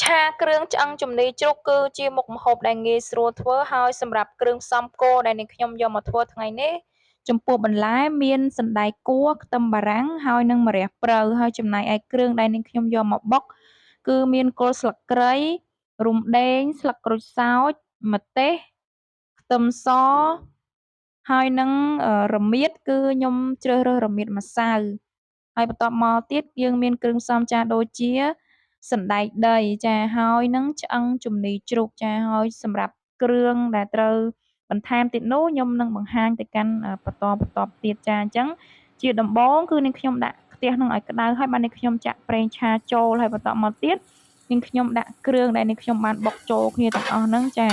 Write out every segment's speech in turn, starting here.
ឆាគ្រឿងឆ្អឹងជំនីជ្រូកគឺជាមុខម្ហូបដែលងាយស្រួលធ្វើហើយសម្រាប់គ្រឿងផ្សំគោលដែលនាងខ្ញុំយកមកធ្វើថ្ងៃនេះចំពោះបន្លែមានសណ្តែកគួរខ្ទឹមបារាំងហើយនិងម្រះព្រៅហើយចំណែកឯគ្រឿងដែលនាងខ្ញុំយកមកបុកគឺមានគល់ស្លឹកគ្រៃរំដេងស្លឹកក្រូចសើចម្ទេសខ្ទឹមសហើយនិងរមៀតគឺខ្ញុំជ្រើសរើសរមៀតម្សៅហើយបន្ទាប់មកទៀតយើងមានគ្រឿងផ្សំចាដូចជាសណ្តែកដីចាហើយនឹងឆ្អឹងជំនីជ្រូកចាហើយសម្រាប់គ្រឿងដែលត្រូវបន្ថែមទៀតនោះខ្ញុំនឹងបង្ហាញទៅកាន់បន្តទៀតចាអញ្ចឹងជាដំបូងគឺនាងខ្ញុំដាក់ខ្ទះនឹងឲ្យក្តៅហើយបាននាងខ្ញុំចាក់ប្រេងឆាចូលហើយបន្តមកទៀតនាងខ្ញុំដាក់គ្រឿងដែលនាងខ្ញុំបានបុកចូលគ្នាទាំងអស់ហ្នឹងចា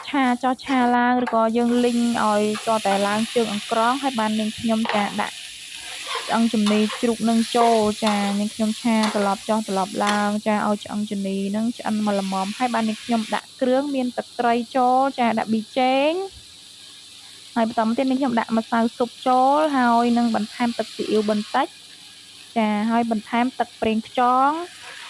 ឆាចោះឆាឡើងឬក៏យើងលីងឲ្យទាល់តែឡើងជើងអង្ក្រងហើយបាននាងខ្ញុំចាដាក់ឆ្អឹងជំនីជ្រូកនឹងចូលចានាងខ្ញុំឆាត្រឡប់ចុះត្រឡប់ឡើងចាឲ្យឆ្អឹងជំនីនឹងឆ្អិនមកល្មមហើយបាននាងខ្ញុំដាក់គ្រឿងមានទឹកត្រីចូលចាដាក់ប៊ីចេងហើយបន្តមកទៀតនាងខ្ញុំដាក់ម្សៅស៊ុបចូលហើយនឹងបន្ថែមទឹកស៊ីអ៊ីវបន្តិចចាហើយបន្ថែមទឹកប្រេងខ្យង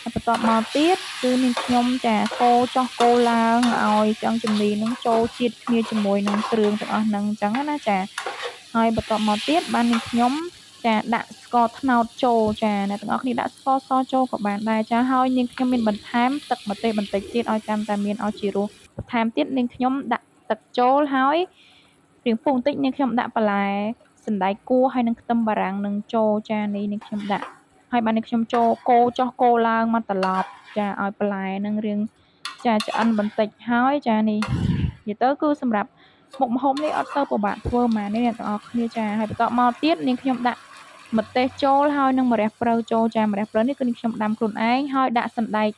ហើយបន្តមកទៀតគឺនាងខ្ញុំចាកូរចុះកូរឡើងឲ្យឆ្អឹងជំនីនឹងចូលជាតិគ្នាជាមួយនឹងគ្រឿងទាំងអស់ហ្នឹងអញ្ចឹងណាចាហើយបន្តមកទៀតបាននាងខ្ញុំចាដាក់ស្ករត្នោតចូលចាអ្នកទាំងអស់គ្នាដាក់ស្ករសចូលក៏បានដែរចាហើយនាងខ្ញុំមានបន្ថែមទឹកម្ទេសបន្តិចទៀតឲ្យកាន់តែមានឲ្យជារសបន្ថែមទៀតនាងខ្ញុំដាក់ទឹកចូលហើយរៀងពុះបន្តិចនាងខ្ញុំដាក់បន្លែសណ្តែកគួរហើយនឹងខ្ទឹមបារាំងនឹងចូលចានេះនាងខ្ញុំដាក់ហើយបាននាងខ្ញុំចូលកូរចុះកូរឡើងមកត្រឡប់ចាឲ្យបន្លែនឹងរៀងចាឆ្អិនបន្តិចហើយចានេះនិយាយទៅគឺសម្រាប់មុខម្ហូបនេះអត់ទៅពិបាកធ្វើហ្មងនេះអ្នកទាំងអស់គ្នាចាហើយបន្តមកទៀតនាងខ្ញុំដាក់ម្ទេសចូលហើយនឹងម្រះព្រៅចូលចាម្រះព្រៅនេះគឺនាងខ្ញុំដាំខ្លួនឯងហើយដាក់សណ្តែក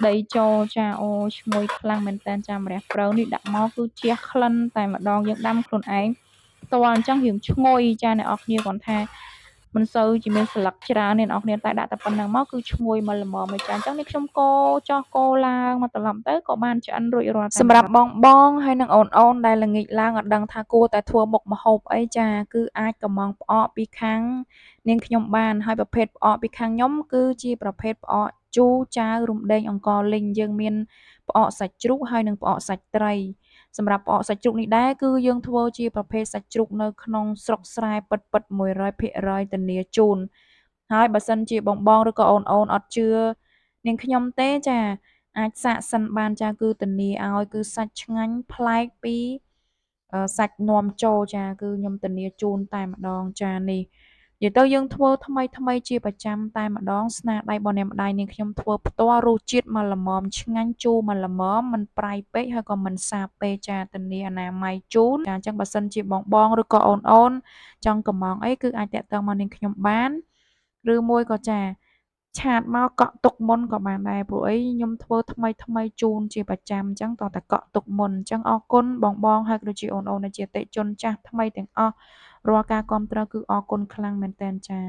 ដីចូលចាអូឈ្ងុយខ្លាំងមែនតើចាម្រះព្រៅនេះដាក់មកគឺជះក្លិនតែម្ដងយើងដាំខ្លួនឯងផ្ទាល់អញ្ចឹងរៀងឈ្ងុយចាអ្នកនរគ្នាគាត់ថាមិនសូវជាមានស្លឹកច្រើនអ្នកនរគ្នាតែដាក់តែប៉ុណ្្នឹងមកគឺឈ្ងុយមកល្មមហើយចាអញ្ចឹងនេះខ្ញុំកូរចោះកូរឡើងមកត្រឡប់ទៅក៏បានឆ្អិនរួចរាល់សម្រាប់បងហើយនិងអូនដែលល្ងាចឡើងអត់ដឹងថាគួរតែធ្វើមុខម្ហូបអីចាគឺអាចកំងផ្អកពីខាងនាងខ្ញុំបានហើយប្រភេទផ្អកពីខាងខ្ញុំគឺជាប្រភេទផ្អកជូរចាវរំដេងអង្ករលីងយើងមានផ្អកសាច់ជ្រូកហើយនិងផ្អកសាច់ត្រីសម្រាប់ផ្អកសាច់ជ្រូកនេះដែរគឺយើងធ្វើជាប្រភេទសាច់ជ្រូកនៅក្នុងស្រុកស្រែពិត100%ធានាជូនហើយបើសិនជាបងឬក៏អូនអត់ជឿនាងខ្ញុំទេចាអាចសាកសិនបានចាគឺធានាឲ្យគឺសាច់ឆ្ងាញ់ប្លែកពីសាច់នាំចូលចាគឺខ្ញុំធានាជូនតែម្ដងចានេះនិយាយទៅយើងធ្វើថ្មីជាប្រចាំតែម្ដងស្នាដៃរបស់អ្នកម្ដាយនាងខ្ញុំធ្វើផ្ទាល់រសជាតិមកល្មមឆ្ងាញ់ជូរមកល្មមមិនប្រៃពេកហើយក៏មិនសាបពេកចាធានាអនាម័យជូនចាអញ្ចឹងបើសិនជាបងឬក៏អូនចង់កំងអីគឺអាចតាក់ទងមកនាងខ្ញុំបានឬមួយក៏ចាឆាតមកកក់ទុកមុនក៏បានដែរព្រោះអីខ្ញុំធ្វើថ្មីជូនជាប្រចាំអញ្ចឹងតោះតែកក់ទុកមុនអញ្ចឹងអរគុណបងហើយក៏ដូចជាអូនដែលជាអតិថិជនចាស់ថ្មីទាំងអស់រាល់ការគាំទ្រគឺអរគុណខ្លាំងមែនទែនចា